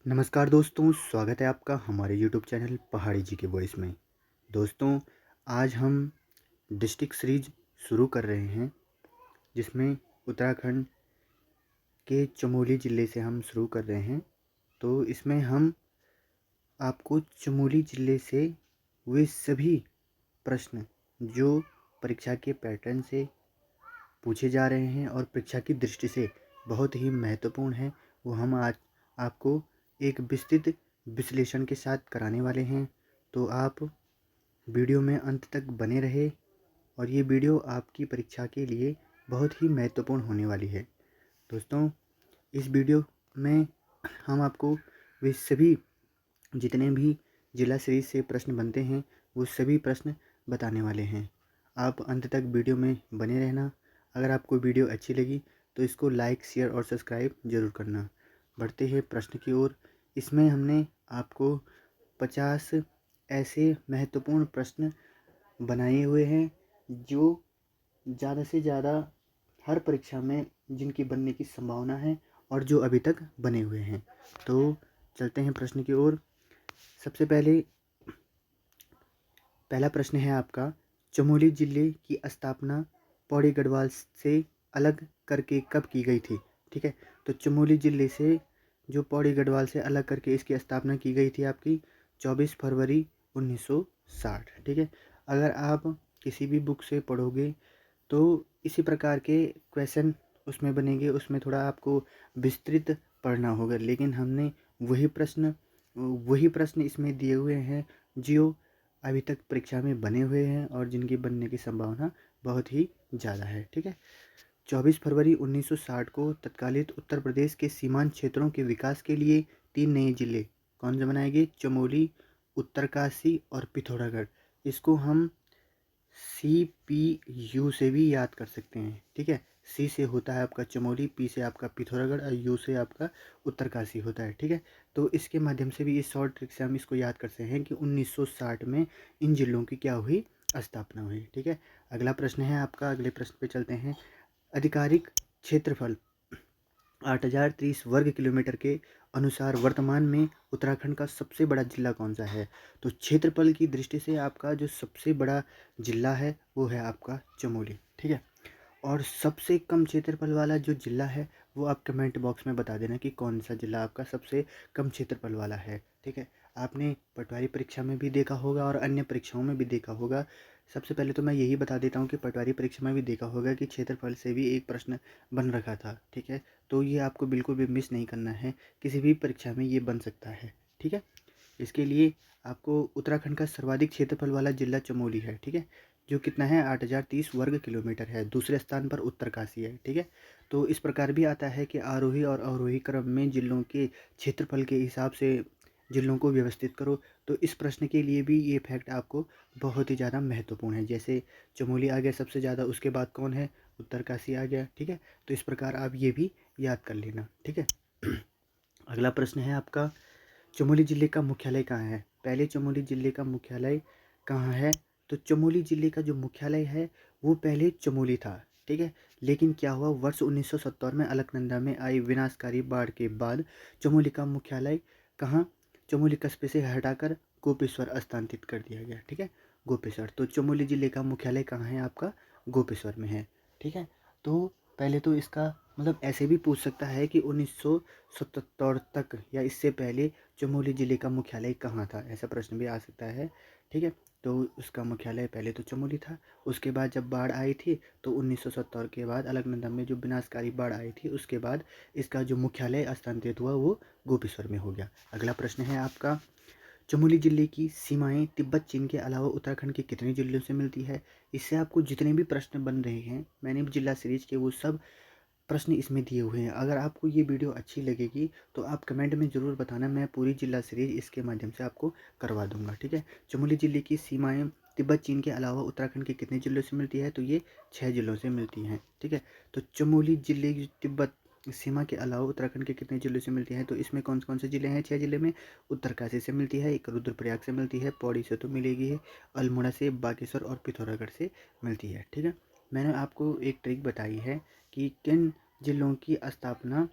नमस्कार दोस्तों, स्वागत है आपका हमारे यूट्यूब चैनल पहाड़ी जी के वॉइस में। दोस्तों, आज हम डिस्ट्रिक्ट सीरीज शुरू कर रहे हैं, जिसमें उत्तराखंड के चमोली ज़िले से हम शुरू कर रहे हैं। तो इसमें हम आपको चमोली ज़िले से वे सभी प्रश्न जो परीक्षा के पैटर्न से पूछे जा रहे हैं और परीक्षा की दृष्टि से बहुत ही महत्वपूर्ण है, वो हम आज आपको एक विस्तृत विश्लेषण के साथ कराने वाले हैं। तो आप वीडियो में अंत तक बने रहे और ये वीडियो आपकी परीक्षा के लिए बहुत ही महत्वपूर्ण होने वाली है। दोस्तों, इस वीडियो में हम आपको वे सभी जितने भी जिला सीरीज से प्रश्न बनते हैं वो सभी प्रश्न बताने वाले हैं। आप अंत तक वीडियो में बने रहना। अगर आपको वीडियो अच्छी लगी तो इसको लाइक, शेयर और सब्सक्राइब ज़रूर करना। बढ़ते हैं प्रश्न की ओर। इसमें हमने आपको 50 ऐसे महत्वपूर्ण प्रश्न बनाए हुए हैं जो ज़्यादा से ज़्यादा हर परीक्षा में जिनकी बनने की संभावना है और जो अभी तक बने हुए हैं। तो चलते हैं प्रश्न की ओर। सबसे पहला प्रश्न है आपका, चमोली ज़िले की स्थापना पौड़ी गढ़वाल से अलग करके कब की गई थी? ठीक है, तो चमोली ज़िले से जो पौड़ी गढ़वाल से अलग करके इसकी स्थापना की गई थी आपकी 24 फरवरी 1960। ठीक है, अगर आप किसी भी बुक से पढ़ोगे तो इसी प्रकार के क्वेश्चन उसमें बनेंगे, उसमें थोड़ा आपको विस्तृत पढ़ना होगा, लेकिन हमने वही प्रश्न इसमें दिए हुए हैं जो अभी तक परीक्षा में बने हुए हैं और जिनकी बनने की संभावना बहुत ही ज़्यादा है। ठीक है, 24 फरवरी 1960 को तत्कालीन उत्तर प्रदेश के सीमांत क्षेत्रों के विकास के लिए 3 नए जिले कौन से बनाए गए? चमोली, उत्तरकाशी और पिथौरागढ़। इसको हम CPU से भी याद कर सकते हैं। ठीक है, C से होता है आपका चमोली, P से आपका पिथौरागढ़ और U से आपका उत्तरकाशी होता है। ठीक है, तो इसके माध्यम से भी इस शॉर्ट ट्रिक से हम इसको याद कर सकते हैं कि 1960 में इन जिलों की क्या हुई? स्थापना हुई। ठीक है, अगला प्रश्न है आपका, अगले प्रश्न पे चलते हैं। आधिकारिक क्षेत्रफल 8030 वर्ग किलोमीटर के अनुसार वर्तमान में उत्तराखंड का सबसे बड़ा जिला कौन सा है? तो क्षेत्रफल की दृष्टि से आपका जो सबसे बड़ा जिला है वो है आपका चमोली। ठीक है, और सबसे कम क्षेत्रफल वाला जो जिला है वो आप कमेंट बॉक्स में बता देना कि कौन सा जिला आपका सबसे कम क्षेत्रफल वाला है। ठीक है, आपने पटवारी परीक्षा में भी देखा होगा और अन्य परीक्षाओं में भी देखा होगा। सबसे पहले तो मैं यही बता देता हूँ कि पटवारी परीक्षा में भी देखा होगा कि क्षेत्रफल से भी एक प्रश्न बन रखा था। ठीक है, तो ये आपको बिल्कुल भी मिस नहीं करना है, किसी भी परीक्षा में ये बन सकता है। ठीक है, इसके लिए आपको उत्तराखंड का सर्वाधिक क्षेत्रफल वाला जिला चमोली है। ठीक है, जो कितना है? 8030 वर्ग किलोमीटर है। दूसरे स्थान पर उत्तरकाशी है। ठीक है, तो इस प्रकार भी आता है कि आरोही और अवरोही क्रम में जिलों के क्षेत्रफल के हिसाब से जिलों को व्यवस्थित करो। तो इस प्रश्न के लिए भी ये फैक्ट आपको बहुत ही ज़्यादा महत्वपूर्ण है। जैसे चमोली आ गया सबसे ज़्यादा, उसके बाद कौन है? उत्तरकाशी आ गया। ठीक है, तो इस प्रकार आप ये भी याद कर लेना। ठीक है, अगला प्रश्न है आपका, चमोली ज़िले का मुख्यालय कहाँ है? पहले चमोली ज़िले का मुख्यालय कहाँ है? तो चमोली ज़िले का जो मुख्यालय है वो पहले चमोली था। ठीक है, लेकिन क्या हुआ, वर्ष 1970 में अलकनंदा में आई विनाशकारी बाढ़ के बाद चमोली का मुख्यालय कहाँ? चमोली कस्बे से हटाकर गोपेश्वर स्थानांतरित कर दिया गया। ठीक है, गोपेश्वर। तो चमोली ज़िले का मुख्यालय कहाँ है आपका? गोपेश्वर में है। ठीक है, तो पहले तो इसका मतलब ऐसे भी पूछ सकता है कि 1977 तक या इससे पहले चमोली ज़िले का मुख्यालय कहाँ था? ऐसा प्रश्न भी आ सकता है। ठीक है, तो उसका मुख्यालय पहले तो चमोली था, उसके बाद जब बाढ़ आई थी तो 1970 के बाद अलकनंदा में जो विनाशकारी बाढ़ आई थी उसके बाद इसका जो मुख्यालय स्थानांतरित हुआ वो गोपेश्वर में हो गया। अगला प्रश्न है आपका, चमोली ज़िले की सीमाएं तिब्बत चीन के अलावा उत्तराखंड के कितने जिलों से मिलती है? इससे आपको जितने भी प्रश्न बन रहे हैं मैंने जिला सीरीज के वो सब प्रश्न इसमें दिए हुए हैं। अगर आपको ये वीडियो अच्छी लगेगी तो आप कमेंट में ज़रूर बताना, मैं पूरी जिला सीरीज इसके माध्यम से आपको करवा दूंगा। ठीक है, चमोली ज़िले की सीमाएं तिब्बत चीन के अलावा उत्तराखंड के कितने जिलों से मिलती है? तो ये 6 जिलों से मिलती हैं। ठीक है, तो चमोली ज़िले की तिब्बत सीमा के अलावा उत्तराखंड के कितने जिलों से मिलती है? तो इसमें कौन कौन से ज़िले हैं? 6 ज़िले में उत्तरकाशी से मिलती है, एक रुद्रप्रयाग से मिलती है, पौड़ी से तो मिलेगी है, अल्मोड़ा से, बागेश्वर और पिथौरागढ़ से मिलती है। ठीक है, मैंने आपको एक ट्रिक बताई है कि किन जिलों की स्थापना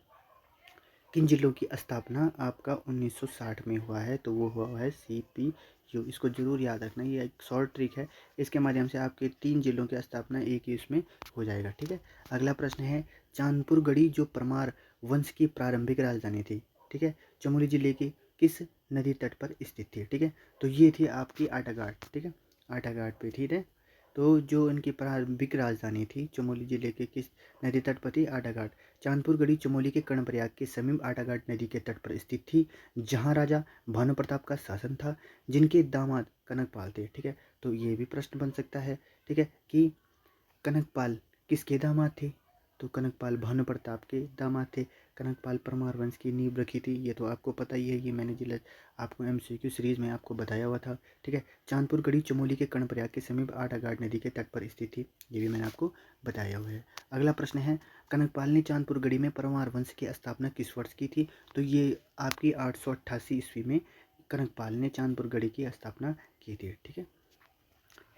किन जिलों की स्थापना आपका 1960 में हुआ है? तो वो हुआ है सीपीयू। इसको ज़रूर याद रखना, ये एक शॉर्ट ट्रिक है, इसके माध्यम से आपके 3 जिलों की स्थापना एक ही इसमें हो जाएगा, ठीक है। अगला प्रश्न है, चांदपुर गढ़ी जो परमार वंश की प्रारंभिक राजधानी थी, ठीक है, चमोली जिले की किस नदी तट पर स्थित थी, ठीक है। तो ये थी आपकी आटाघाट, ठीक है, आटाघाट पे, ठीक है। तो जो इनकी प्रारंभिक राजधानी थी चमोली जिले के किस नदी तट पर थी? आटाघाट। चांदपुर गढ़ी चमोली के कर्णप्रयाग के समीप आटाघाट नदी के तट पर स्थित थी, जहां राजा भानु प्रताप का शासन था, जिनके दामाद कनकपाल थे, ठीक है। तो ये भी प्रश्न बन सकता है, ठीक है, कि कनकपाल किसके दामाद थे? तो कनकपाल भानु प्रताप के दामाद थे। कनकपाल परमार वंश की नींव रखी थी, ये तो आपको पता ही है, ये मैंने जिला आपको एमसीक्यू सीरीज में आपको बताया हुआ था, ठीक है। चांदपुर गढ़ी चमोली के कर्णप्रयाग के समीप आटाघाट नदी के तट पर स्थित थी, ये भी मैंने आपको बताया हुआ है। अगला प्रश्न है, कनकपाल ने चांदपुर गढ़ी में परमार वंश की स्थापना किस वर्ष की थी? तो ये आपकी 888 ईस्वी में कनकपाल ने चांदपुर गढ़ी की स्थापना की थी, ठीक है।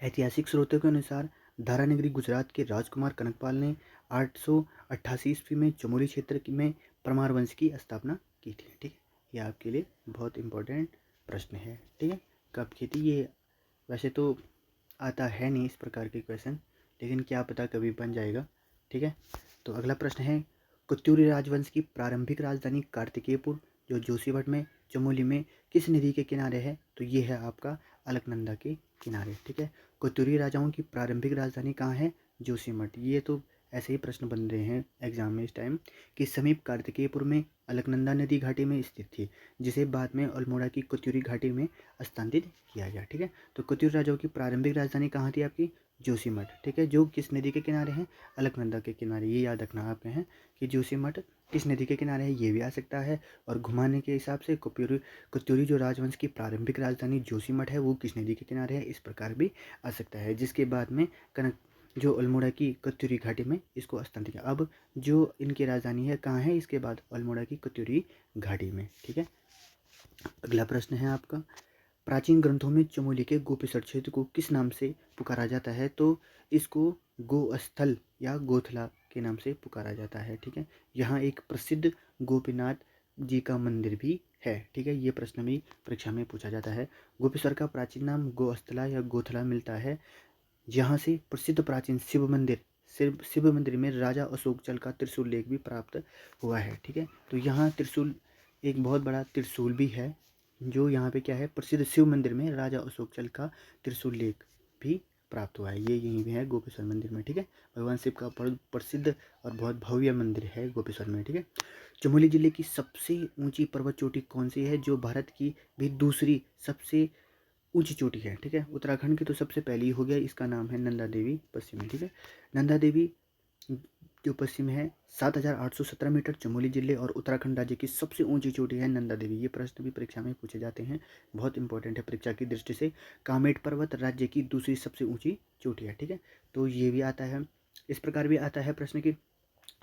ऐतिहासिक स्रोतों के अनुसार धारानगरी गुजरात के राजकुमार कनकपाल ने 888 ईस्वी में चमोली क्षेत्र में परमार वंश की स्थापना की थी, ठीक है। ये आपके लिए बहुत इंपॉर्टेंट प्रश्न है, ठीक है। कब की थी ये? वैसे तो आता है नहीं इस प्रकार के क्वेश्चन, लेकिन क्या पता कभी बन जाएगा, ठीक है। तो अगला प्रश्न है, कुत्यूरी राजवंश की प्रारंभिक राजधानी कार्तिकेयपुर जो जोशीमठ में चमोली में किस नदी के किनारे है? तो ये है आपका अलकनंदा के किनारे, ठीक है। कुत्यूरी राजाओं की प्रारंभिक राजधानी कहाँ है? जोशीमठ। ये तो ऐसे ही प्रश्न बन रहे हैं एग्जाम में इस टाइम, कि समीप कार्तिकेयपुर में अलकनंदा नदी घाटी में स्थित थी, जिसे बाद में अल्मोड़ा की कुत्यूरी घाटी में स्थानांतरित किया गया, ठीक है। तो कुत्यूरी राजाओं की प्रारंभिक राजधानी कहाँ थी आपकी? जोशीमठ, ठीक है, जो किस नदी के किनारे हैं? अलकनंदा के किनारे। ये याद रखना आपके हैं कि जोशीमठ किस नदी के किनारे है, ये भी आ सकता है। और घुमाने के हिसाब से कुत्यूरी जो राजवंश की प्रारंभिक राजधानी जोशीमठ है वो किस नदी के किनारे है, इस प्रकार भी आ सकता है, जिसके बाद में कनक जो अल्मोड़ा की कुत्यूरी घाटी में इसको स्थानांतरित किया। अब जो इनकी राजधानी है कहाँ है इसके बाद? अल्मोड़ा की कुत्यूरी घाटी में, ठीक है। अगला प्रश्न है आपका, प्राचीन ग्रंथों में चमोली के गोपेश्वर क्षेत्र को किस नाम से पुकारा जाता है? तो इसको गोस्थल या गोथला के नाम से पुकारा जाता है, ठीक है। यहाँ एक प्रसिद्ध गोपीनाथ जी का मंदिर भी है, ठीक है। ये प्रश्न भी परीक्षा में पूछा जाता है। गोपेश्वर का प्राचीन नाम गोस्थला या गोथला मिलता है, यहाँ से प्रसिद्ध प्राचीन शिव मंदिर में राजा अशोक चल का त्रिशूल लेख भी प्राप्त हुआ है, ठीक है। तो यहाँ त्रिशूल, एक बहुत बड़ा त्रिशूल भी है, जो यहाँ पे क्या है, प्रसिद्ध शिव मंदिर में राजा अशोक चल का त्रिशूल लेख भी प्राप्त हुआ है, ये यहीं भी है गोपेश्वर मंदिर में, ठीक है। भगवान शिव का प्रसिद्ध और बहुत भव्य मंदिर है गोपेश्वर में, ठीक है। चमोली जिले की सबसे ऊंची पर्वत चोटी कौन सी है? जो भारत की भी दूसरी सबसे ऊंची चोटी है, ठीक है। उत्तराखंड की तो सबसे पहली हो गया, इसका नाम है नंदा देवी पश्चिम में, ठीक है। नंदा देवी जो पश्चिम है 7,817 मीटर, चमोली जिले और उत्तराखंड राज्य की सबसे ऊंची चोटी है नंदा देवी। ये प्रश्न भी परीक्षा में पूछे जाते हैं, बहुत इंपॉर्टेंट है परीक्षा की दृष्टि से। कामेट पर्वत राज्य की दूसरी सबसे ऊंची चोटी है, ठीक है। तो ये भी आता है, इस प्रकार भी आता है प्रश्न की,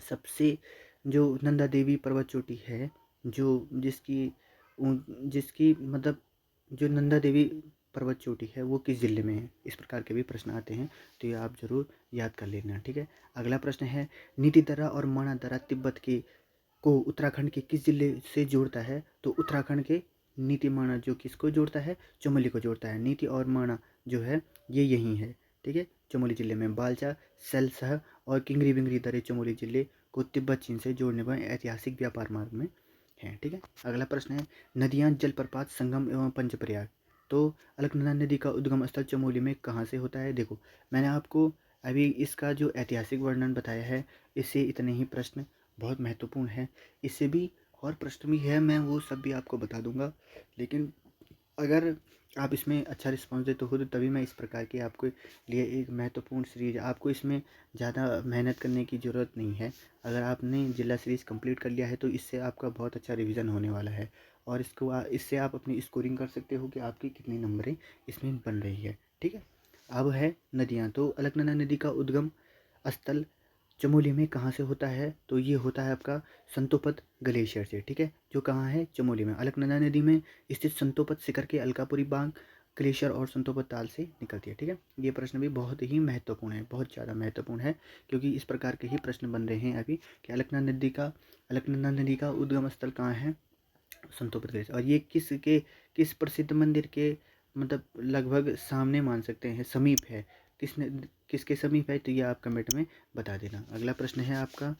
सबसे जो नंदा देवी पर्वत चोटी है, जो जिसकी मतलब जो नंदा देवी पर्वत चोटी है वो किस जिले में है, इस प्रकार के भी प्रश्न आते हैं, तो ये आप जरूर याद कर लेना, ठीक है। अगला प्रश्न है, नीति दर्रा और माणा दर्रा तिब्बत के को उत्तराखंड के किस जिले से जोड़ता है? तो उत्तराखंड के नीति माणा जो किसको जोड़ता है? चमोली को जोड़ता है। नीति और माणा जो है ये यही है, ठीक है, चमोली जिले में। बालचा, सैलसह और किंगरी बिंगरी दर्रे चमोली जिले को तिब्बत चीन से जोड़ने वाले ऐतिहासिक व्यापार मार्ग में है, ठीक है। अगला प्रश्न है, नदियाँ, जलप्रपात, संगम एवं पंचप्रयाग। तो अलकनंदा नदी का उद्गम स्थल चमोली में कहाँ से होता है? देखो, मैंने आपको अभी इसका जो ऐतिहासिक वर्णन बताया है, इससे इतने ही प्रश्न बहुत महत्वपूर्ण है। इससे भी और प्रश्न भी है, मैं वो सब भी आपको बता दूंगा, लेकिन अगर आप इसमें अच्छा रिस्पॉन्स देते हो तो तभी मैं इस प्रकार की आपके लिए एक महत्वपूर्ण सीरीज, आपको इसमें ज़्यादा मेहनत करने की ज़रूरत नहीं है। अगर आपने जिला सीरीज़ कंप्लीट कर लिया है तो इससे आपका बहुत अच्छा रिवीजन होने वाला है, और इससे आप अपनी स्कोरिंग कर सकते हो कि आपकी कितनी नंबरें इसमें बन रही है, ठीक है। अब है नदियाँ, तो अलकनंदा नदी का उद्गम स्थल चमोली में कहाँ से होता है? तो ये होता है आपका संतोपत ग्लेशियर से, ठीक है, जो कहाँ है? चमोली में। अलकनंदा नदी में स्थित संतोपत शिखर के अलकापुरी बांध ग्लेशियर और संतोपत ताल से निकलती है। ठीक है, ये प्रश्न भी बहुत ही महत्वपूर्ण है, बहुत ज़्यादा महत्वपूर्ण है, क्योंकि इस प्रकार के ही प्रश्न बन रहे हैं अभी कि अलकनंदा नदी का उद्गम स्थल कहाँ है, संतोपत ग्लेशियर। और ये किस प्रसिद्ध मंदिर के मतलब लगभग सामने मान सकते हैं, समीप है, किसके समीप है, तो ये आप कमेंट में बता देना। अगला प्रश्न है आपका,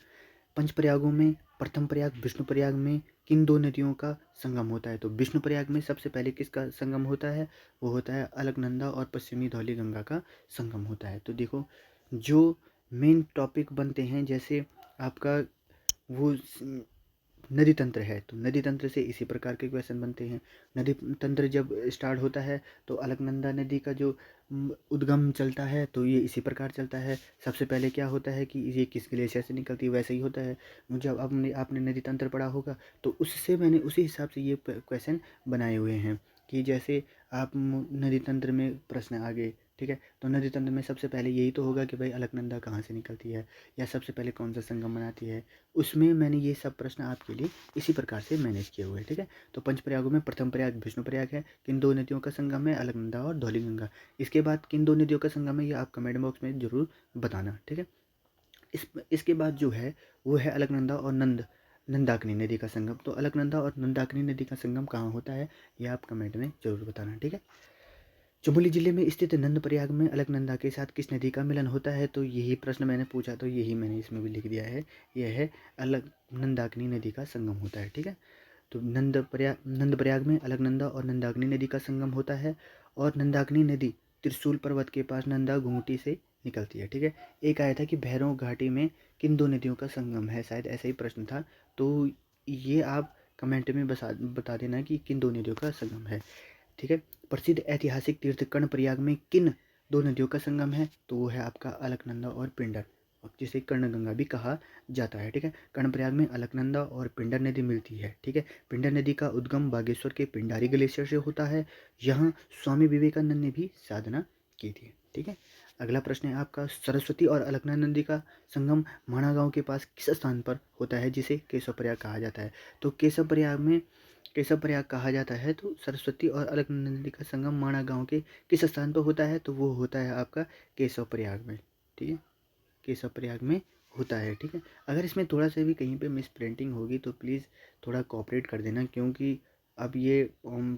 पंचप्रयागों में प्रथम प्रयाग विष्णु प्रयाग में किन दो नदियों का संगम होता है। तो विष्णु प्रयाग में सबसे पहले किसका संगम होता है, वो होता है अलकनंदा और पश्चिमी धौली गंगा का संगम होता है। तो देखो, जो मेन टॉपिक बनते हैं, जैसे आपका वो नदी तंत्र है, तो नदी तंत्र से इसी प्रकार के क्वेश्चन बनते हैं। नदी तंत्र जब स्टार्ट होता है तो अलकनंदा नदी का जो उद्गम चलता है, तो ये इसी प्रकार चलता है। सबसे पहले क्या होता है कि ये किस ग्लेशियर से निकलती है, वैसे ही होता है। जब आपने नदी तंत्र पढ़ा होगा तो उससे मैंने उसी हिसाब से ये क्वेश्चन बनाए हुए हैं कि जैसे आप नदी तंत्र में प्रश्न आ गए, ठीक है, तो नदी तंत्र में सबसे पहले यही तो होगा कि भाई अलकनंदा कहाँ से निकलती है, या सबसे पहले कौन सा संगम बनाती है। उसमें मैंने ये सब प्रश्न आपके लिए इसी प्रकार से मैनेज किए हुए हैं। ठीक है, तो पंचप्रयागों में प्रथम प्रयाग विष्णु प्रयाग है, किन दो नदियों का संगम है, अलकनंदा और धौलीगंगा। इसके बाद किन दो नदियों का संगम है, ये आप कमेंट बॉक्स में जरूर बताना। ठीक है, इसके बाद जो है वो है अलकनंदा और नंदाकिनी नदी का संगम। तो अलकनंदा और नंदाकिनी नदी का संगम कहाँ होता है, ये आप कमेंट में जरूर बताना। ठीक है, चमोली जिले में स्थित नंदप्रयाग में अलकनंदा के साथ किस नदी का मिलन होता है। तो यही प्रश्न मैंने पूछा, तो यही मैंने इसमें भी लिख दिया है, यह है नंदाकिनी नदी का संगम होता है। ठीक है, तो नंदप्रयाग में अलकनंदा और नंदाकिनी नदी का संगम होता है, और नंदाकिनी नदी त्रिशूल पर्वत के पास नंदा घूंटी से निकलती है। ठीक है, एक आया था कि भैरव घाटी में किन दो नदियों का संगम है, शायद ऐसा ही प्रश्न था, तो ये आप कमेंट में बता देना कि किन दो नदियों का संगम है। ठीक है, प्रसिद्ध ऐतिहासिक तीर्थ कर्णप्रयाग में किन दो नदियों का संगम है, तो वो है आपका अलकनंदा और पिंडर, जिसे कर्णगंगा भी कहा जाता है। ठीक है, कर्णप्रयाग में अलकनंदा और पिंडर नदी मिलती है। ठीक है, पिंडर नदी का उद्गम बागेश्वर के पिंडारी ग्लेशियर से होता है। यहाँ स्वामी विवेकानंद ने भी साधना की थी। ठीक है, अगला प्रश्न है आपका, सरस्वती और अलकनंदा नदी का संगम माणा गांव के पास किस स्थान पर होता है, जिसे केशव प्रयाग कहा जाता है। तो केशव प्रयाग कहा जाता है, तो सरस्वती और अलकनंदा नदी का संगम माणा गांव के किस स्थान पर होता है, तो वो होता है आपका केशव प्रयाग में। ठीक है, केशव प्रयाग में होता है। ठीक है, अगर इसमें थोड़ा सा भी कहीं पे मिस प्रिंटिंग होगी तो प्लीज़ थोड़ा कोऑपरेट कर देना, क्योंकि अब ये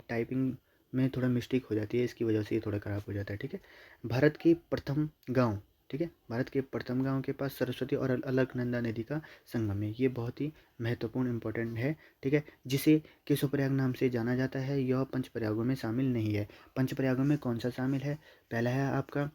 टाइपिंग में थोड़ा मिस्टेक हो जाती है, इसकी वजह से ये थोड़ा ख़राब हो जाता है। ठीक है, भारत के प्रथम गांव, ठीक है, भारत के प्रथम गांव के पास सरस्वती और अलकनंदा नदी का संगम है। ये बहुत ही महत्वपूर्ण इंपॉर्टेंट है। ठीक है, जिसे केशव प्रयाग नाम से जाना जाता है, यह पंचप्रयागों में शामिल नहीं है। पंचप्रयागों में कौन सा शामिल है, पहला है आपका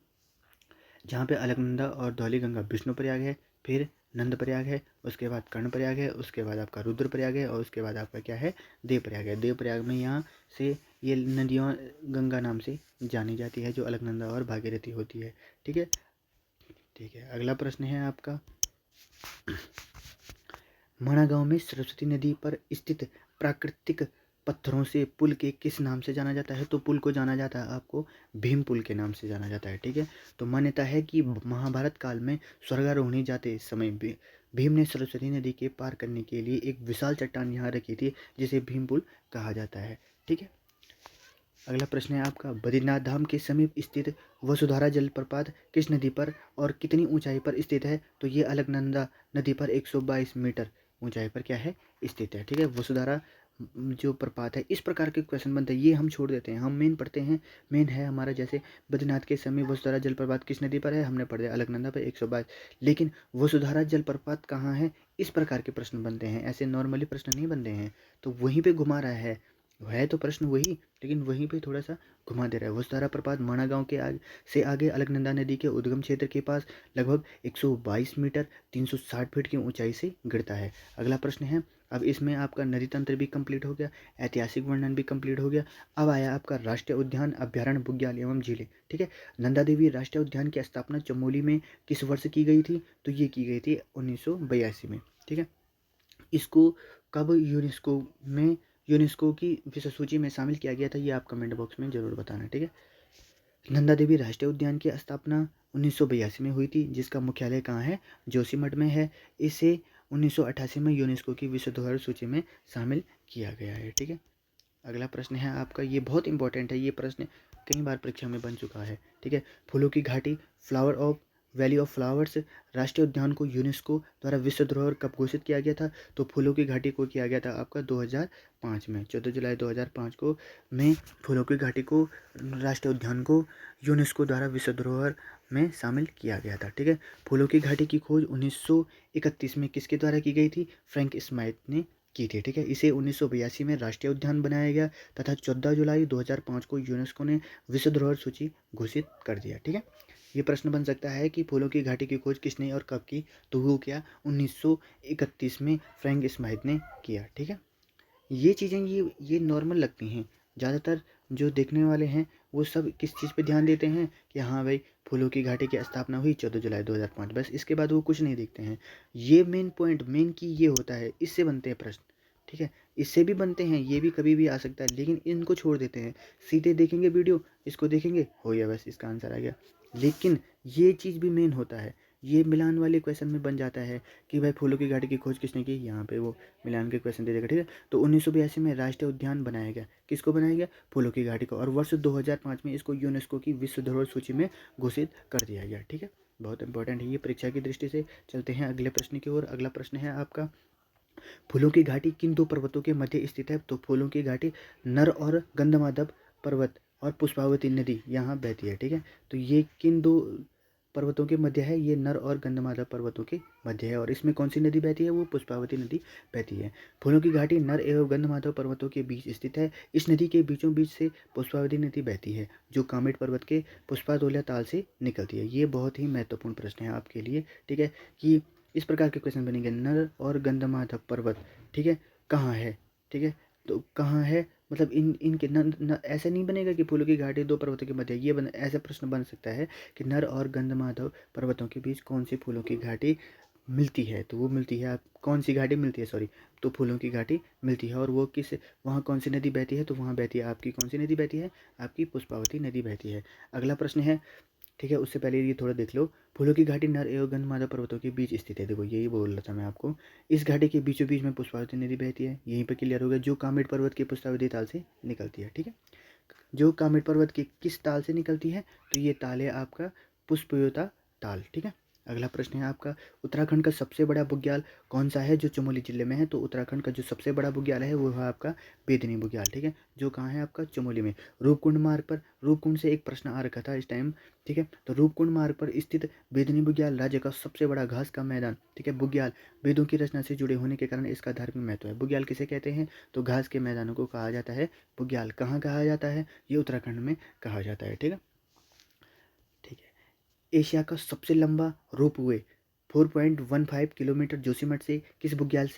जहाँ पे अलकनंदा और धौलीगंगा विष्णु प्रयाग है, फिर नंद प्रयाग है, उसके बाद कर्ण प्रयाग है, उसके बाद आपका रुद्र प्रयाग है, और उसके बाद आपका क्या है, देव प्रयाग है। देव प्रयाग में यहाँ से ये नदियाँ गंगा नाम से जानी जाती है, जो अलकनंदा और भागीरथी होती है। ठीक है, ठीक है, अगला प्रश्न है आपका, माणा गांव में सरस्वती नदी पर स्थित प्राकृतिक पत्थरों से पुल के किस नाम से जाना जाता है। तो पुल को जाना जाता है आपको भीम पुल के नाम से जाना जाता है। ठीक है, तो मान्यता है कि महाभारत काल में स्वर्गारोहणी जाते समय भीम ने सरस्वती नदी के पार करने के लिए एक विशाल चट्टान यहाँ रखी थी, जिसे भीम पुल कहा जाता है। ठीक है, अगला प्रश्न है आपका, बद्रीनाथ धाम के समीप स्थित वसुधारा जलप्रपात किस नदी पर और कितनी ऊंचाई पर स्थित है। तो ये अलकनंदा नदी पर 122 मीटर ऊंचाई पर क्या है, स्थित है। ठीक है, वसुधारा जो प्रपात है, इस प्रकार के क्वेश्चन बनते हैं, ये हम छोड़ देते हैं, हम मेन पढ़ते हैं। मेन है हमारा जैसे बद्रीनाथ के समीप वसुधारा जलप्रपात किस नदी पर है, हमने पढ़ दिया अलकनंदा पर 122। लेकिन वसुधारा जलप्रपात कहाँ है, इस प्रकार के प्रश्न बनते हैं, ऐसे नॉर्मली प्रश्न नहीं बनते हैं। तो वहीं पर घुमा रहा है तो प्रश्न वही, लेकिन वहीं पे थोड़ा सा घुमा दे रहा है। वसुधारा प्रपात माणा गांव के आगे अलकनंदा नदी के उद्गम क्षेत्र के पास लगभग 122 मीटर 360 फीट की ऊंचाई से गिरता है। अगला प्रश्न है, अब इसमें आपका नदी तंत्र भी कंप्लीट हो गया, ऐतिहासिक वर्णन भी कंप्लीट हो गया। अब आया आपका राष्ट्रीय उद्यान, अभ्यारण्य, बुग्याल एवं झीलें। ठीक है, नंदा देवी राष्ट्रीय उद्यान की स्थापना चमोली में किस वर्ष की गई थी, तो ये की गई थी 1982 में। ठीक है, इसको कब यूनेस्को की विश्व सूची में शामिल किया गया था, ये आप कमेंट बॉक्स में जरूर बताना। ठीक है, नंदा देवी राष्ट्रीय उद्यान की स्थापना 1982 में हुई थी, जिसका मुख्यालय कहाँ है, जोशीमठ में है। इसे 1988 में यूनेस्को की विश्व धरोहर सूची में शामिल किया गया है। ठीक है, अगला प्रश्न है आपका, ये बहुत इंपॉर्टेंट है, ये प्रश्न कई बार परीक्षा में बन चुका है, ठीक है। फूलों की घाटी, flower of valley of flowers राष्ट्रीय उद्यान को यूनेस्को द्वारा विश्व धरोहर कब घोषित किया गया था? तो फूलों की घाटी को किया गया था आपका 2005 में, 14 जुलाई 2005 को में फूलों की घाटी को राष्ट्रीय उद्यान को यूनेस्को द्वारा विश्व धरोहर में शामिल किया गया था, ठीक है। फूलों की घाटी की खोज 1931 में किसके द्वारा की गई थी? फ्रैंक स्माइथ ने की थी, ठीक है। इसे 1982 में राष्ट्रीय उद्यान बनाया गया तथा 14 जुलाई 2005 को यूनेस्को ने विश्व धरोहर सूची घोषित कर दिया, ठीक है। ये प्रश्न बन सकता है कि फूलों की घाटी की खोज किसने और कब की? तो वो क्या 1931 में फ्रैंक स्माइथ ने किया, ठीक है। ये चीज़ें ये नॉर्मल लगती हैं। ज़्यादातर जो देखने वाले हैं वो सब किस चीज़ पे ध्यान देते हैं कि हाँ भाई फूलों की घाटी की स्थापना हुई 14 जुलाई 2005, बस इसके बाद वो कुछ नहीं देखते हैं। ये मेन पॉइंट मेन की ये होता है, इससे बनते हैं प्रश्न, ठीक है। इससे भी बनते हैं, ये भी कभी भी आ सकता है, लेकिन इनको छोड़ देते हैं, सीधे देखेंगे वीडियो, इसको देखेंगे, हो गया बस इसका आंसर आ गया। लेकिन ये चीज़ भी मेन होता है, ये मिलान वाले क्वेश्चन में बन जाता है कि भाई फूलों की घाटी की खोज किसने की, यहाँ पे वो मिलान के क्वेश्चन दे देगा, ठीक है। तो 1982 में राष्ट्रीय उद्यान बनाया गया, किसको बनाया गया? फूलों की घाटी को, और वर्ष 2005 में इसको यूनेस्को की विश्व धरोहर सूची में घोषित कर दिया गया, ठीक है। बहुत इंपॉर्टेंट है ये परीक्षा की दृष्टि से। चलते हैं अगले प्रश्न की ओर। अगला प्रश्न है आपका, फूलों की घाटी किन दो पर्वतों के मध्य स्थित है? तो फूलों की घाटी नर और गंधमाधव पर्वत और पुष्पावती नदी यहाँ बहती है, ठीक है। तो ये किन दो पर्वतों के मध्य है? ये नर और गंधमाधव पर्वतों के मध्य है, और इसमें कौन सी नदी बहती है? वो पुष्पावती नदी बहती है। फूलों की घाटी नर एवं गंधमाधव पर्वतों के बीच स्थित है। इस नदी के बीचों बीच से पुष्पावती नदी बहती है, जो कामेट पर्वत के पुष्पादोल्या ताल से निकलती है। ये बहुत ही महत्वपूर्ण प्रश्न है आपके लिए, ठीक है, कि इस प्रकार के क्वेश्चन बनेंगे, नर और गंधमाधव पर्वत, ठीक है, कहाँ है, ठीक है। तो कहाँ है मतलब इनके ऐसा नहीं बनेगा कि फूलों की घाटी दो पर्वतों के मध्य, ये ऐसा प्रश्न बन सकता है कि नर और गंधमाधव पर्वतों के बीच कौन सी फूलों की घाटी मिलती है? तो वो मिलती है कौन सी घाटी मिलती है, सॉरी, तो फूलों की घाटी मिलती है, और वो किस, वहाँ कौन सी नदी बहती है? तो वहाँ बहती है आपकी कौन सी नदी बहती है? आपकी पुष्पावती नदी बहती है। अगला प्रश्न है, ठीक है, उससे पहले ये थोड़ा देख लो। फूलों की घाटी नर एवं गंधमादव पर्वतों के बीच स्थित है, देखो यही बोल रहा था मैं आपको। इस घाटी के बीचों बीच में पुष्पावती नदी बहती है, यहीं पे क्लियर हो गया, जो कामेट पर्वत के पुष्पावती ताल से निकलती है, ठीक है। जो कामेट पर्वत के किस ताल से निकलती है? तो ये ताल है आपका पुष्पयोता ताल, ठीक है। अगला प्रश्न है आपका, उत्तराखंड का सबसे बड़ा बुग्याल कौन सा है जो चमोली जिले में है? तो उत्तराखंड का जो सबसे बड़ा बुग्याल है वो है आपका बेदनी बुग्याल, ठीक है, जो कहाँ है आपका चमोली में। रूपकुंड मार्ग पर, रूपकुंड से एक प्रश्न आ रखा था इस टाइम, ठीक है। तो रूपकुंड मार्ग पर स्थित बेदनी बुग्याल राज्य का सबसे बड़ा घास का मैदान, ठीक है। बुग्याल वेदों की रचना से जुड़े होने के कारण इसका धार्मिक महत्व है। बुग्याल किसे कहते हैं? तो घास के मैदानों को कहा जाता है बुग्याल। कहाँ कहा जाता है? ये उत्तराखंड में कहा जाता है, ठीक है। ठीक है, एशिया का सबसे लंबा रोपवे 4.15 किलोमीटर जोशीमठ से किस बुग्याल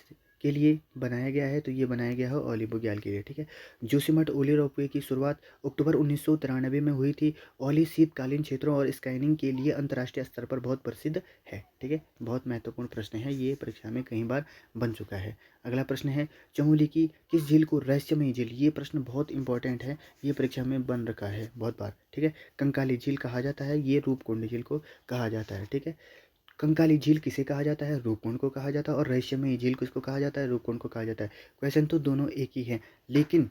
के लिए बनाया गया है? तो ये बनाया गया है ओली बुग्याल के लिए, ठीक है। जोशीमठ ओली रोपवे की शुरुआत अक्टूबर 1993 में हुई थी। ओली शीतकालीन क्षेत्रों और स्काइइंग के लिए अंतर्राष्ट्रीय स्तर पर बहुत प्रसिद्ध है, ठीक है। बहुत महत्वपूर्ण प्रश्न है, ये परीक्षा में कई बार बन चुका है। अगला प्रश्न है, चमोली की किस झील को रहस्यमयी झील, ये प्रश्न बहुत इंपॉर्टेंट है, ये परीक्षा में बन रखा है बहुत बार, ठीक है। कंकाली झील कहा जाता है, ये रूपकुंड झील को कहा जाता है, ठीक है। कंकाली झील किसे कहा जाता है? रूपकुंड को कहा जाता है। और रहस्यमयी झील किसको कहा जाता है? रूपकुंड को कहा जाता है। क्वेश्चन तो दोनों एक ही है, लेकिन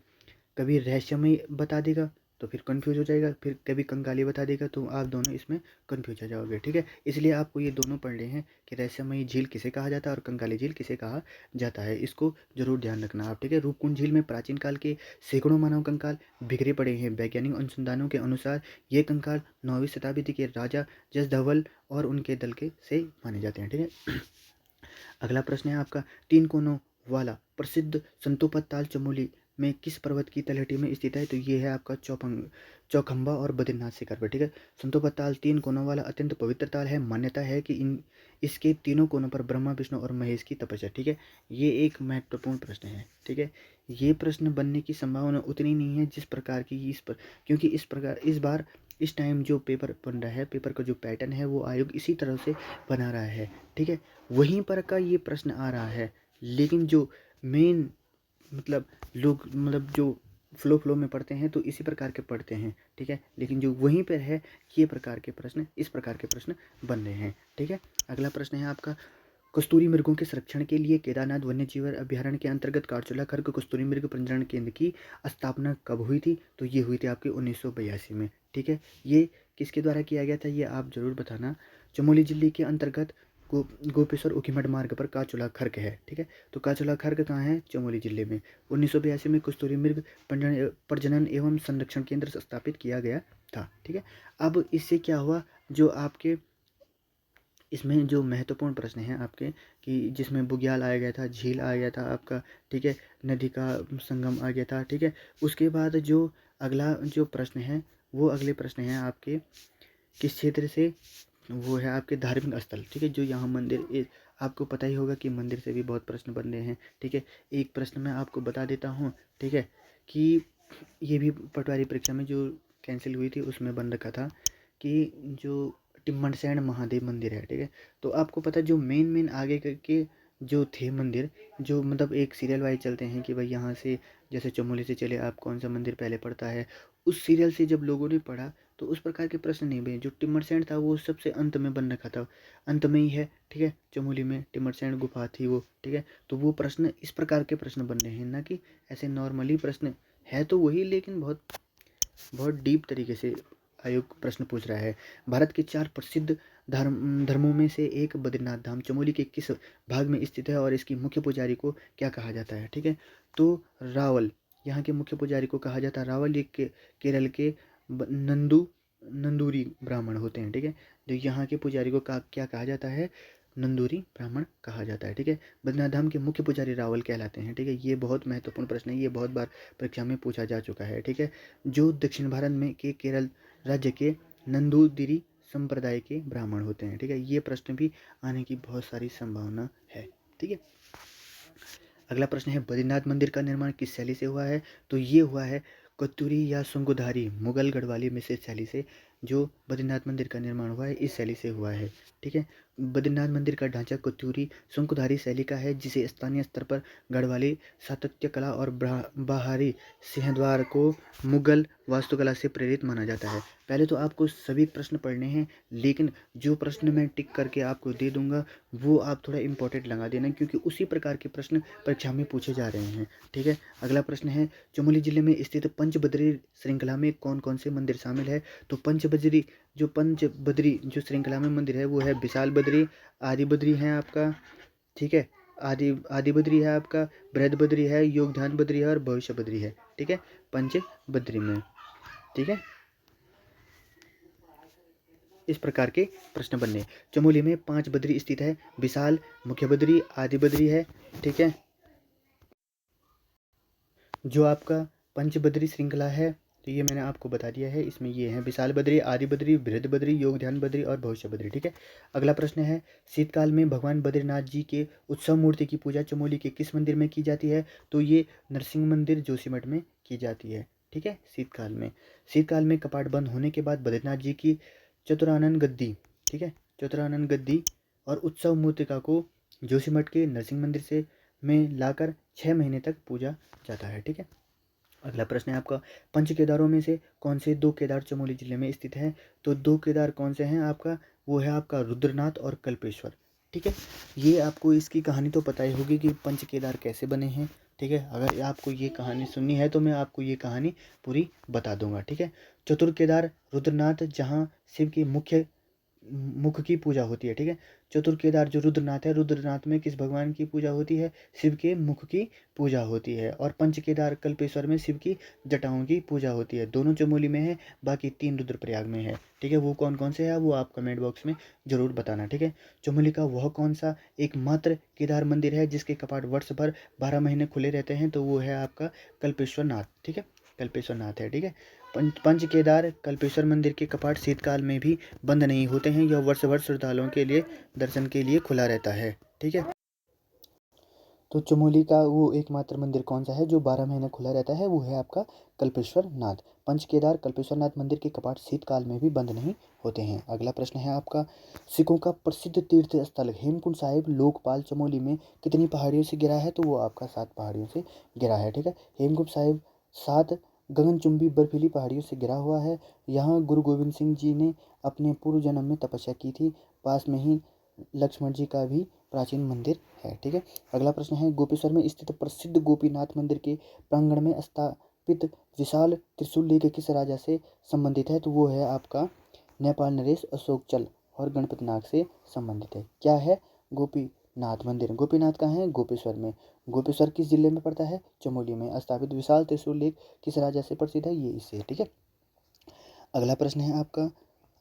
कभी रहस्यमयी बता देगा तो फिर कंफ्यूज हो जाएगा, फिर कभी कंकाली बता देगा तो आप दोनों इसमें कंफ्यूज हो जाओगे, ठीक है। इसलिए आपको ये दोनों पढ़ने हैं कि रहस्यमयी झील किसे कहा जाता है और कंकाली झील किसे कहा जाता है, इसको जरूर ध्यान रखना आप, ठीक है। रूपकुंड झील में प्राचीन काल के सैकड़ों मानव कंकाल बिखरे पड़े हैं। वैज्ञानिक अनुसंधानों के अनुसार ये कंकाल 9वीं शताब्दी के राजा जसधवल और उनके दल के से माने जाते हैं, ठीक है। अगला प्रश्न है आपका, 3 कोनों वाला प्रसिद्ध संतोपत ताल चमोली में किस पर्वत की तलहटी में स्थित है? तो ये है आपका चौखंबा और बद्रीनाथ शिखर पर, ठीक है। संतोपत ताल 3 कोनों वाला अत्यंत पवित्र ताल है। मान्यता है कि इसके तीनों कोनों पर ब्रह्मा विष्णु और महेश की तपस्या, ठीक है। ये एक महत्वपूर्ण प्रश्न है, ठीक है। ये प्रश्न बनने की संभावना उतनी नहीं है जिस प्रकार की इस पर, क्योंकि इस बार इस टाइम जो पेपर बन रहा है, पेपर का जो पैटर्न है वो आयोग इसी तरह से बना रहा है, ठीक है। वहीं पर का ये प्रश्न आ रहा है, लेकिन जो मेन मतलब लोग मतलब जो फ्लो में पढ़ते हैं तो इसी प्रकार के पढ़ते हैं, ठीक है। लेकिन जो वहीं पर है ये प्रकार के प्रश्न, इस प्रकार के प्रश्न बन रहे हैं, ठीक है। अगला प्रश्न है आपका, कस्तूरी मृगों के संरक्षण के लिए केदारनाथ वन्यजीव अभयारण्य के अंतर्गत कारचोला खर्क कस्तूरी मृग प्रजनन केंद्र की स्थापना कब हुई थी? तो ये हुई थी आपके 1982 में। ठीक है, ये किसके द्वारा किया गया था ये आप जरूर बताना। चमोली जिले के अंतर्गत गोपेश्वर उखीमठ मार्ग पर काचोला खर्क है। ठीक है, तो काचोला खर्क कहाँ है? चमोली जिले में। 1982 में कस्तूरी मृग प्रजनन एवं संरक्षण केंद्र स्थापित किया गया था। ठीक है, अब इससे क्या हुआ, जो आपके इसमें जो महत्वपूर्ण प्रश्न हैं आपके, कि जिसमें बुग्याल आ गया था, झील आ गया था आपका, ठीक है, नदी का संगम आ गया था। ठीक है, उसके बाद जो अगला जो प्रश्न है वो अगले प्रश्न हैं आपके किस क्षेत्र से, वो है आपके धार्मिक स्थल। ठीक है, जो यहाँ मंदिर, आपको पता ही होगा कि मंदिर से भी बहुत प्रश्न बन रहे हैं। ठीक है, एक प्रश्न मैं आपको बता देता हूँ, ठीक है, कि ये भी पटवारी परीक्षा में जो कैंसिल हुई थी उसमें बन रखा था कि जो टिम्मरसैंण महादेव मंदिर है। ठीक है, तो आपको पता है जो मेन आगे करके जो थे मंदिर, जो मतलब एक सीरियल वाइज चलते हैं कि भाई यहाँ से जैसे चमोली से चले आप कौन सा मंदिर पहले पड़ता है, उस सीरियल से जब लोगों ने पढ़ा तो उस प्रकार के प्रश्न नहीं बने। जो टिम्मरसैंण था वो सबसे अंत में बन रखा था, अंत में ही है। ठीक है, चमोली में टिम्मरसैंण गुफा थी वो। ठीक है, तो वो प्रश्न इस प्रकार के प्रश्न बन रहे हैं, ना कि ऐसे नॉर्मली प्रश्न है तो वही, लेकिन बहुत बहुत डीप तरीके से आयोग प्रश्न पूछ रहा है। भारत के 4 प्रसिद्ध धर्मों में से एक बद्रीनाथ धाम चमोली के किस भाग में स्थित है और इसकी मुख्य पुजारी को क्या कहा जाता है? ठीक है, तो रावल यहाँ के मुख्य पुजारी को कहा जाता है रावल। ये केरल के नंदूरी ब्राह्मण होते हैं। ठीक है, जो यहाँ के पुजारी को क्या कहा जाता है? नंदूरी ब्राह्मण कहा जाता है। ठीक है, बद्रीनाथ धाम के मुख्य पुजारी रावल कहलाते हैं। ठीक है, ये बहुत महत्वपूर्ण प्रश्न है, ये बहुत बार परीक्षा में पूछा जा चुका है। ठीक है, जो दक्षिण भारत में के केरल राज्य के नंदूदिरी संप्रदाय के ब्राह्मण होते हैं। ठीक है, ये प्रश्न भी आने की बहुत सारी संभावना है। ठीक है, अगला प्रश्न है बद्रीनाथ मंदिर का निर्माण किस शैली से हुआ है? तो ये हुआ है कत्यूरी या सुंगुधारी मुगल गढ़वाली मिश्रित शैली से। जो बद्रीनाथ मंदिर का निर्माण हुआ है इस शैली से हुआ है। ठीक है, बद्रीनाथ मंदिर का ढांचा कत्यूरी सुंगुधारी शैली का है, जिसे स्थानीय स्तर पर गढ़वाली स्थापत्य कला और बाहरी सिंहद्वार को मुगल वास्तुकला से प्रेरित माना जाता है। पहले तो आपको सभी प्रश्न पढ़ने हैं, लेकिन जो प्रश्न मैं टिक करके आपको दे दूंगा वो आप थोड़ा इंपॉर्टेंट लगा देना, क्योंकि उसी प्रकार के प्रश्न परीक्षा में पूछे जा रहे हैं। ठीक है, अगला प्रश्न है चमोली जिले में स्थित पंचबद्री श्रृंखला में कौन कौन से मंदिर शामिल है? तो पंचबद्री जो श्रृंखला में मंदिर है वो है विशाल बद्री, आदि बद्री है आपका। ठीक है, आदि बद्री है आपका, बृहद बद्री है, योग ध्यान बद्री है और भविष्य बद्री है। ठीक है, पंच बद्री में। ठीक है, इस प्रकार के प्रश्न बनने। चमोली में 5 बद्री स्थित है, विशाल, मुख्य बद्री, आदि बद्री है। ठीक है, जो आपका पंचबद्री श्रृंखला है तो ये मैंने आपको बता दिया है, इसमें ये है विशाल बद्री, आदि बद्री, बृहद बद्री, योग ध्यान बद्री और भविष्य बद्री। ठीक है, अगला प्रश्न है शीतकाल में भगवान बद्रीनाथ जी के उत्सव मूर्ति की पूजा चमोली के किस मंदिर में की जाती है? तो ये नरसिंह मंदिर जोशीमठ में की जाती है। ठीक है, शीतकाल में कपाट बंद होने के बाद बद्रीनाथ जी की चतुरानन गद्दी, ठीक है, चतुरानन गद्दी और उत्सव मूर्तिका को जोशीमठ के नरसिंह मंदिर से में लाकर 6 महीने तक पूजा जाता है। ठीक है, अगला प्रश्न है आपका पंच केदारों में से कौन से 2 केदार चमोली जिले में स्थित हैं? तो 2 केदार कौन से हैं आपका? वो है आपका रुद्रनाथ और कल्पेश्वर। ठीक है, ये आपको इसकी कहानी तो पता ही होगी कि पंच केदार कैसे बने हैं। ठीक है, अगर आपको ये कहानी सुननी है तो मैं आपको ये कहानी पूरी बता दूंगा। ठीक है, चतुर केदार रुद्रनाथ जहाँ शिव की मुख की पूजा होती है। ठीक है, चतुर केदार जो रुद्रनाथ है, रुद्रनाथ में किस भगवान की पूजा होती है? शिव के मुख की पूजा होती है। और पंच केदार कल्पेश्वर में शिव की जटाओं की पूजा होती है। दोनों चमोली में है, बाकी 3 रुद्रप्रयाग में है। ठीक है, वो कौन कौन से है वो आप कमेंट बॉक्स में जरूर बताना। ठीक है, चमोली का वह कौन सा एकमात्र केदार मंदिर है जिसके कपाट वर्ष भर 12 महीने खुले रहते हैं? तो वो है आपका कल्पेश्वर नाथ। ठीक है, कल्पेश्वर नाथ है। ठीक है, पंच केदार कल्पेश्वर मंदिर के कपाट शीतकाल में भी बंद नहीं होते हैं, यह वर्ष भर श्रद्धालुओं के लिए दर्शन के लिए खुला रहता है। ठीक है, तो चमोली का वो एकमात्र मंदिर कौन सा है जो 12 महीने खुला रहता है? वो है आपका कल्पेश्वर नाथ। पंच केदार कल्पेश्वर नाथ मंदिर के कपाट शीतकाल में भी बंद नहीं होते हैं। अगला प्रश्न है आपका सिखों का प्रसिद्ध तीर्थ स्थल हेमकुंड साहिब लोकपाल चमोली में कितनी पहाड़ियों से घिरा है? तो वो आपका 7 पहाड़ियों से घिरा है। ठीक है, हेमकुंड साहिब 7 गगनचुंबी बर्फीली पहाड़ियों से घिरा हुआ है। यहाँ गुरु गोविंद सिंह जी ने अपने पूर्व जन्म में तपस्या की थी। पास में ही लक्ष्मण जी का भी प्राचीन मंदिर है। ठीक है, अगला प्रश्न है गोपेश्वर में स्थित प्रसिद्ध गोपीनाथ मंदिर के प्रांगण में स्थापित विशाल त्रिशूल लेख किस राजा से संबंधित है? तो वो है आपका नेपाल नरेश अशोकचल और गणपतनाग से संबंधित है। क्या है? गोपीनाथ मंदिर। गोपीनाथ कहाँ है? गोपेश्वर में। गोपेश्वर किस जिले में पड़ता है? चमोली में। स्थापित विशाल त्रिशूल लेख किस राजा से प्रसिद्ध है? ये इससे। ठीक है, अगला प्रश्न है आपका,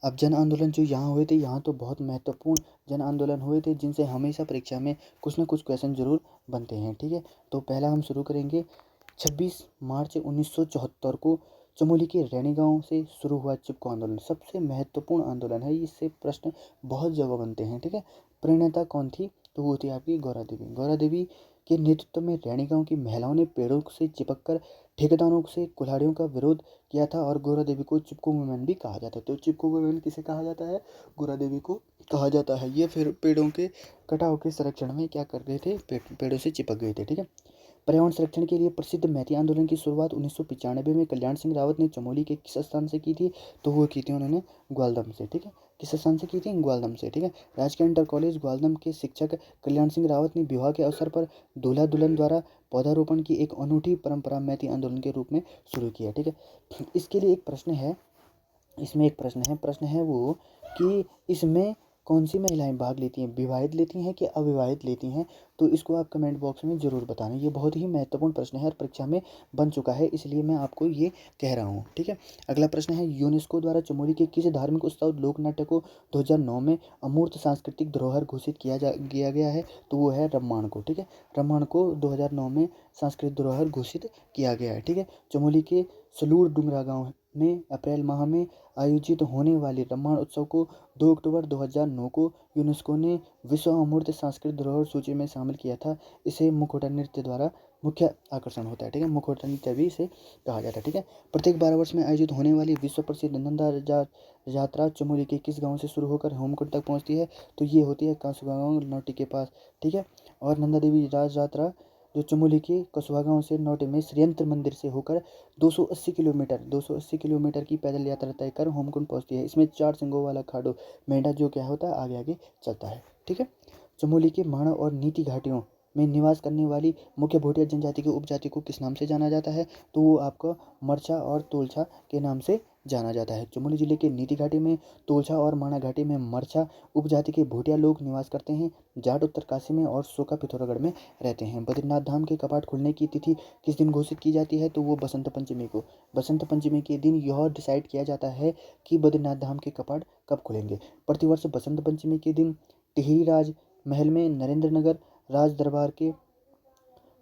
अब जन आंदोलन जो यहाँ हुए थे, यहाँ तो बहुत महत्वपूर्ण जन आंदोलन हुए थे जिनसे हमेशा परीक्षा में कुछ ना कुछ क्वेश्चन जरूर बनते हैं। ठीक है, तो पहला हम शुरू करेंगे 26 मार्च 1974 को चमोली के रैनी गांव से शुरू हुआ चिपको आंदोलन। सबसे महत्वपूर्ण आंदोलन है, इससे प्रश्न बहुत जगह बनते हैं। ठीक है, प्रेरणा कौन थी? तो वो थी आपकी गौरा देवी। गौरा देवी के नेतृत्व में रैनी गांव की महिलाओं ने पेड़ों से चिपककर ठेकेदारों से कुल्हाड़ियों का विरोध किया था और गौरा देवी को चिपको वुमेन भी कहा जाता है। तो चिपको वुमेन किसे कहा जाता है? गौरा देवी को कहा जाता है। ये फिर पेड़ों के कटाव के संरक्षण में क्या कर गए थे? पेड़ों से चिपक गए थे। ठीक है, पर्यावरण संरक्षण के लिए प्रसिद्ध मैती आंदोलन की शुरुआत 1995 में कल्याण सिंह रावत ने चमोली के किस स्थान से की थी? तो वो की थी उन्होंने ग्वालदम से। ठीक है, किस स्थान से की थी? ग्वालदम से। ठीक है, राजकीय इंटर कॉलेज ग्वालदम के शिक्षक कल्याण सिंह रावत ने विवाह के अवसर पर दूल्हा दुल्हन द्वारा पौधारोपण की एक अनूठी परंपरा मैती आंदोलन के रूप में शुरू किया। ठीक है, इसके लिए एक प्रश्न है, इसमें एक प्रश्न है वो कि इसमें कौन सी महिलाएं भाग लेती हैं? विवाहित लेती हैं कि अविवाहित लेती हैं? तो इसको आप कमेंट बॉक्स में ज़रूर बताना। ये बहुत ही महत्वपूर्ण प्रश्न है और परीक्षा में बन चुका है, इसलिए मैं आपको ये कह रहा हूँ। ठीक है, अगला प्रश्न है, यूनेस्को द्वारा चमोली के किस धार्मिक उत्सव लोक नाट्य को 2009 में अमूर्त सांस्कृतिक धरोहर घोषित किया गया है? तो वो है रामायण को। ठीक है, रामायण को 2009 में सांस्कृतिक धरोहर घोषित किया गया है। ठीक है, चमोली के सलूर डुंगरा गाँव में अप्रैल माह में आयोजित होने वाले रामायण उत्सव को 2 अक्टूबर 2009 को यूनेस्को ने विश्व अमूर्त सांस्कृतिक धरोहर सूची में शामिल किया था। इसे मुखौटा नृत्य द्वारा मुख्य आकर्षण होता है। ठीक है, मुखौटा नृत्य भी इसे कहा जाता है। ठीक है, प्रत्येक 12 वर्ष में आयोजित होने वाली विश्व प्रसिद्ध नंदा यात्रा चमोली के किस गांव से शुरू होकर हेमकुंड तक पहुंचती है? तो ये होती है कांसुगा गाँव नौटी के पास। ठीक है, और नंदा देवी राज यात्रा जो चमोली के कसुआ गांव से नौटे में श्रीयंत्र मंदिर से होकर 280 किलोमीटर की पैदल यात्रा तय कर हेमकुंड पहुंचती है। इसमें 4 सिंगों वाला खाडो मेंढा जो क्या होता है आगे आगे चलता है। ठीक है, चमोली के माणा और नीति घाटियों में निवास करने वाली मुख्य भोटिया जनजाति की उपजाति को किस नाम से जाना जाता है? तो वो आपको मरछा और तोलछा के नाम से जाना जाता है। चमोली जिले के नीति घाटी में तोलछा और माणा घाटी में मरछा उपजाति के भोटिया लोग निवास करते हैं। जाट उत्तरकाशी में और सोका पिथौरागढ़ में रहते हैं। बद्रीनाथ धाम के कपाट खुलने की तिथि किस दिन घोषित की जाती है? तो वो बसंत पंचमी को। बसंत पंचमी के दिन यह डिसाइड किया जाता है कि बद्रीनाथ धाम के कपाट कब खुलेंगे। प्रतिवर्ष बसंत पंचमी के दिन टिहरी राज महल में नरेंद्र नगर राज दरबार के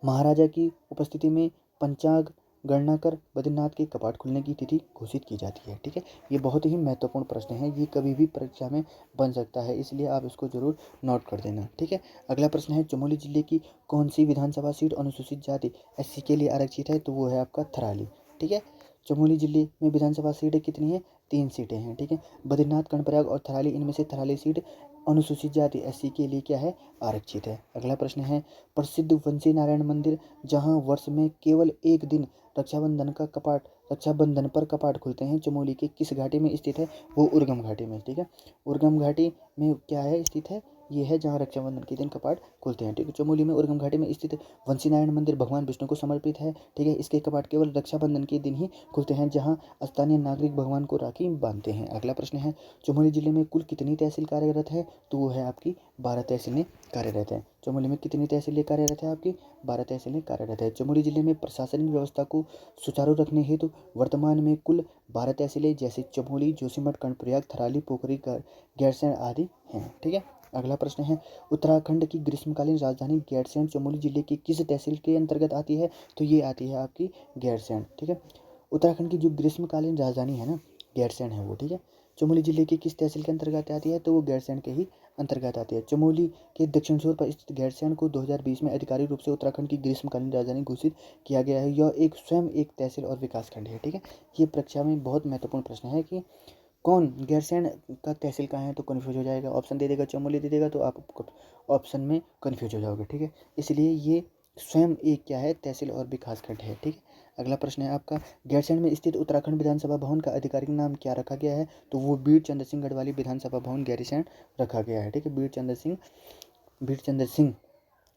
महाराजा की उपस्थिति में पंचांग गणना कर बद्रीनाथ के कपाट खुलने की तिथि घोषित की जाती है। ठीक है, ये बहुत ही महत्वपूर्ण प्रश्न है, ये कभी भी परीक्षा में बन सकता है, इसलिए आप इसको जरूर नोट कर देना। ठीक है, अगला प्रश्न है, चमोली जिले की कौन सी विधानसभा सीट अनुसूचित जाति SC के लिए आरक्षित है? तो वो है आपका थराली। ठीक है, चमोली जिले में विधानसभा सीटें कितनी है? 3 सीटें हैं। ठीक है, बद्रीनाथ कर्णप्रयाग और थराली, इनमें से थराली सीट अनुसूचित जाति SC के लिए क्या है? आरक्षित है। अगला प्रश्न है, प्रसिद्ध वंशी नारायण मंदिर जहां वर्ष में केवल एक दिन रक्षाबंधन पर कपाट खुलते हैं, चमोली के किस घाटी में स्थित है? वो उर्गम घाटी में। ठीक है, उर्गम घाटी में क्या है स्थित है? ये है जहाँ रक्षाबंधन के दिन कपाट खुलते हैं। ठीक है, चमोली में उर्गम घाटी में स्थित वंशी नारायण मंदिर भगवान विष्णु को समर्पित है। ठीक है, इसके कपाट केवल रक्षाबंधन के दिन ही खुलते हैं, जहाँ स्थानीय नागरिक भगवान को राखी बांधते हैं। अगला प्रश्न है, चमोली जिले में कुल कितनी तहसील कार्यरत है? तो वो है आपकी 12 तहसीलें कार्यरत है। चमोली में कितनी तहसीलें कार्यरत है? आपकी 12 तहसीलें कार्यरत है। चमोली जिले में प्रशासनिक व्यवस्था को सुचारू रखने हेतु वर्तमान में कुल 12 तहसीलें जैसे चमोली, जोशीमठ, कर्णप्रयाग, थराली, पोखरी, गैरसैंण आदि हैं। ठीक है, अगला प्रश्न है, उत्तराखंड की ग्रीष्मकालीन राजधानी गैरसैंण चमोली जिले की किस तहसील के अंतर्गत आती है? तो ये आती है आपकी गैरसैंण। ठीक है, उत्तराखंड की जो ग्रीष्मकालीन राजधानी है ना, गैरसैंण है वो। ठीक है, चमोली जिले की किस तहसील के अंतर्गत आती है? तो वो गैरसैंण के ही अंतर्गत आती है। चमोली के दक्षिण छोर पर स्थित गैरसैंण को 2020 में आधिकारिक रूप से उत्तराखंड की ग्रीष्मकालीन राजधानी घोषित किया गया है। यह एक स्वयं एक तहसील और विकास खंड है। ठीक है, ये परीक्षा में बहुत महत्वपूर्ण प्रश्न है कि कौन गैरसैंण का तहसील कहाँ है, तो कन्फ्यूज हो जाएगा। ऑप्शन दे देगा चमोली दे देगा तो आप ऑप्शन में कन्फ्यूज हो जाओगे। ठीक है, इसलिए ये स्वयं एक क्या है? तहसील और विकास खंड है। ठीक है, अगला प्रश्न है आपका, गैरसैंण में स्थित उत्तराखंड विधानसभा भवन का आधिकारिक नाम क्या रखा गया है? तो वो बीर चंद्र सिंह गढ़वाली विधानसभा भवन गैरसैंण रखा गया है। ठीक है, बीर चंद्र सिंह बीरचंद्र सिंह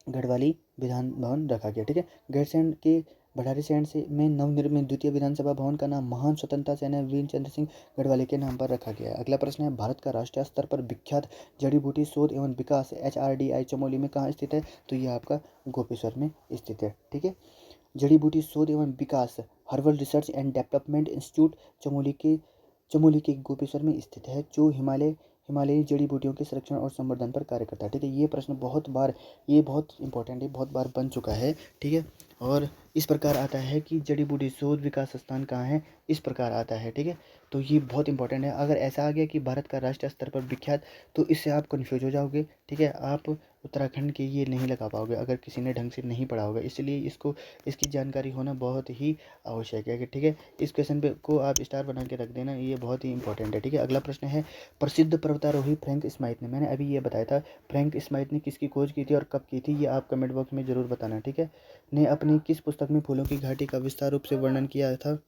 गढ़वाली विधान भवन रखा गया। ठीक है, गैरसैंण के भंडारीसैंण से में नवनिर्मित द्वितीय विधानसभा भवन का नाम महान स्वतंत्रता सेनानी वीरचंद्र सिंह गढ़वाली के नाम पर रखा गया है। अगला प्रश्न है, भारत का राष्ट्रीय स्तर पर विख्यात जड़ी बूटी शोध एवं विकास HRDI चमोली में कहाँ स्थित है? तो ये आपका गोपेश्वर में स्थित है। ठीक है, जड़ी बूटी शोध एवं विकास herbal research and development institute Chamoli के गोपेश्वर में स्थित है, जो हिमालयी जड़ी बूटियों के संरक्षण और संवर्धन पर कार्य करता है। ठीक है, ये प्रश्न ये बहुत इंपॉर्टेंट है, बहुत बार बन चुका है। ठीक है, और इस प्रकार आता है कि जड़ी बूटी शोध विकास संस्थान कहाँ है, इस प्रकार आता है। ठीक है, तो ये बहुत इंपॉर्टेंट है। अगर ऐसा आ गया कि भारत का राष्ट्रीय स्तर पर विख्यात, तो इससे आप कन्फ्यूज हो जाओगे। ठीक है, आप उत्तराखंड के ये नहीं लगा पाओगे अगर किसी ने ढंग से नहीं पढ़ा होगा, इसलिए इसकी जानकारी होना बहुत ही आवश्यक है। ठीक है, इस क्वेश्चन पे को आप स्टार बना के रख देना, ये बहुत ही इंपॉर्टेंट है। ठीक है, अगला प्रश्न है, प्रसिद्ध पर्वतारोही फ्रैंक स्माइथ ने, मैंने अभी ये बताया था, फ्रैंक स्माइथ ने किसकी खोज की थी और कब की थी, ये आप कमेंट बॉक्स में जरूर बताना। ठीक है, ने अपनी किस पुस्तक में फूलों की घाटी का विस्तार रूप से वर्णन किया था?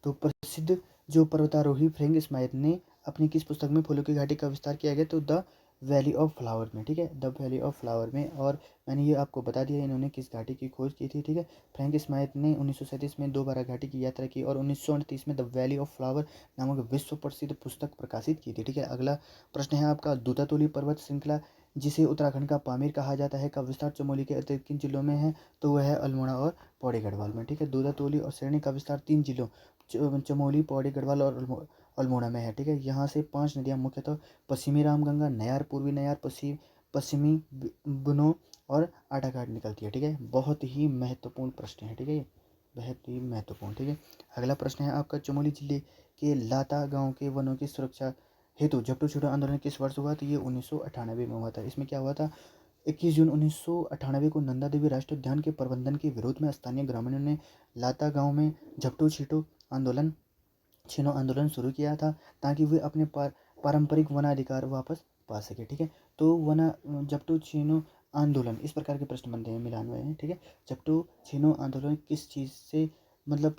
तो प्रसिद्ध जो पर्वतारोही फ्रैंक स्माइथ ने अपनी किस पुस्तक में फूलों की घाटी का विस्तार किया गया? तो द वैली ऑफ फ्लावर में। ठीक है, द वैली ऑफ फ्लावर में। और मैंने ये आपको बता दिया इन्होंने किस घाटी की खोज की थी। ठीक है, फ्रैंक स्माइथ ने 1937 में दोबारा घाटी की यात्रा की और 1938 में द वैली ऑफ फ्लावर नामक विश्व प्रसिद्ध पुस्तक प्रकाशित की थी। ठीक है, अगला प्रश्न है आपका, दूतातोली पर्वत श्रृंखला जिसे उत्तराखंड का पामीर कहा जाता है का विस्तार चमोली के अतिरिक्त किन जिलों में है? तो वह है अल्मोड़ा और पौड़ी गढ़वाल में। ठीक है, दूतातोली और श्रेणी का विस्तार 3 जिलों चमोली, पौड़ी गढ़वाल और अल्मोड़ा में है। ठीक है, यहाँ से 5 नदियाँ मुख्यतः पश्चिमी रामगंगा, नयार, पूर्वी नयार, पश्चिमी बुनो और आटाघाट निकलती है। ठीक है, बहुत ही महत्वपूर्ण प्रश्न है। ठीक है, बहुत ही महत्वपूर्ण। ठीक है, अगला प्रश्न है आपका, चमोली जिले के लाता गांव के वनों की सुरक्षा हेतु झपटू छूटो आंदोलन किस वर्ष हुआ? तो ये 1998 में हुआ था। इसमें क्या हुआ था? 21 जून 1998 को नंदा देवी राष्ट्रीय उद्यान के प्रबंधन के विरोध में स्थानीय ग्रामीणों ने लाता गांव में झपटू छीनो आंदोलन शुरू किया था, ताकि वे अपने पारंपरिक वनाधिकार वापस पा सके। ठीक है, तो झपटू छीनो आंदोलन, इस प्रकार के प्रश्न बनते हैं मिलान में। ठीक है, झपटू छीनो आंदोलन किस चीज़ से, मतलब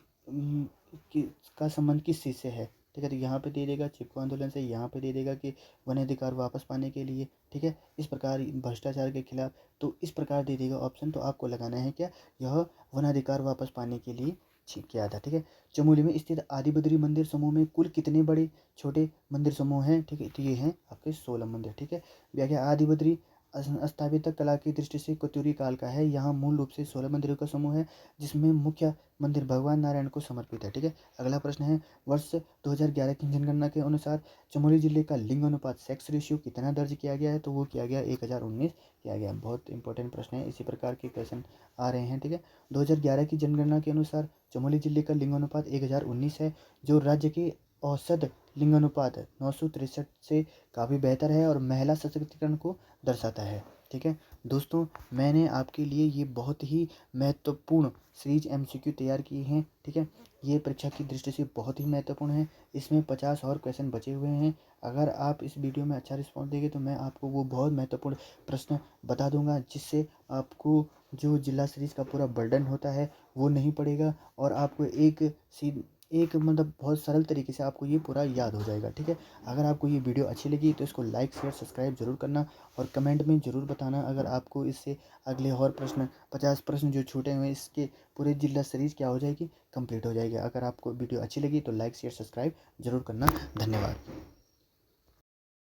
का संबंध किस चीज़ से है? ठीक है, तो यहाँ पे दे देगा चिपको आंदोलन से, यहाँ पे दे देगा कि वन अधिकार वापस पाने के लिए। ठीक है, इस प्रकार भ्रष्टाचार के खिलाफ, तो इस प्रकार दे देगा ऑप्शन। तो आपको लगाना है क्या, यह वन अधिकार वापस पाने के लिए किया था। ठीक है, चमोली में स्थित आदि बद्री मंदिर समूह में कुल कितने बड़े छोटे मंदिर समूह हैं? ठीक है, तो ये हैं आपके 16 मंदिर। ठीक है, व्याख्या, आदि बद्री स्थापित कला की दृष्टि से कत्यूरी काल का है। यहाँ मूल रूप से 16 मंदिरों का समूह है, जिसमें मुख्य मंदिर भगवान नारायण को समर्पित है। ठीक है, अगला प्रश्न है, वर्ष 2011 की जनगणना के अनुसार चमोली जिले का लिंग अनुपात सेक्स रेशियो कितना दर्ज किया गया है? तो वो किया गया 1019 किया गया। बहुत इंपॉर्टेंट प्रश्न है, इसी प्रकार के क्वेश्चन आ रहे हैं। ठीक है, 2011 की जनगणना के अनुसार चमोली जिले का लिंग अनुपात 1019 है, जो राज्य के औसत लिंग अनुपात 963 से काफ़ी बेहतर है और महिला सशक्तिकरण को दर्शाता है। ठीक है दोस्तों, मैंने आपके लिए ये बहुत ही महत्वपूर्ण सीरीज MCQ तैयार किए हैं। ठीक है, ये परीक्षा की दृष्टि से बहुत ही महत्वपूर्ण है। इसमें 50 और क्वेश्चन बचे हुए हैं। अगर आप इस वीडियो में अच्छा रिस्पॉन्स देंगे तो मैं आपको वो बहुत महत्वपूर्ण प्रश्न बता दूंगा, जिससे आपको जो जिला सीरीज का पूरा बर्डन होता है वो नहीं पड़ेगा और आपको एक मतलब बहुत सरल तरीके से आपको ये पूरा याद हो जाएगा। ठीक है, अगर आपको ये वीडियो अच्छी लगी तो इसको लाइक शेयर सब्सक्राइब जरूर करना और कमेंट में ज़रूर बताना अगर आपको इससे अगले और प्रश्न 50 प्रश्न जो छूटे हुए हैं इसके पूरे जिला सीरीज क्या हो जाएगी, कंप्लीट हो जाएगी। अगर आपको वीडियो अच्छी लगी तो लाइक शेयर सब्सक्राइब जरूर करना। धन्यवाद।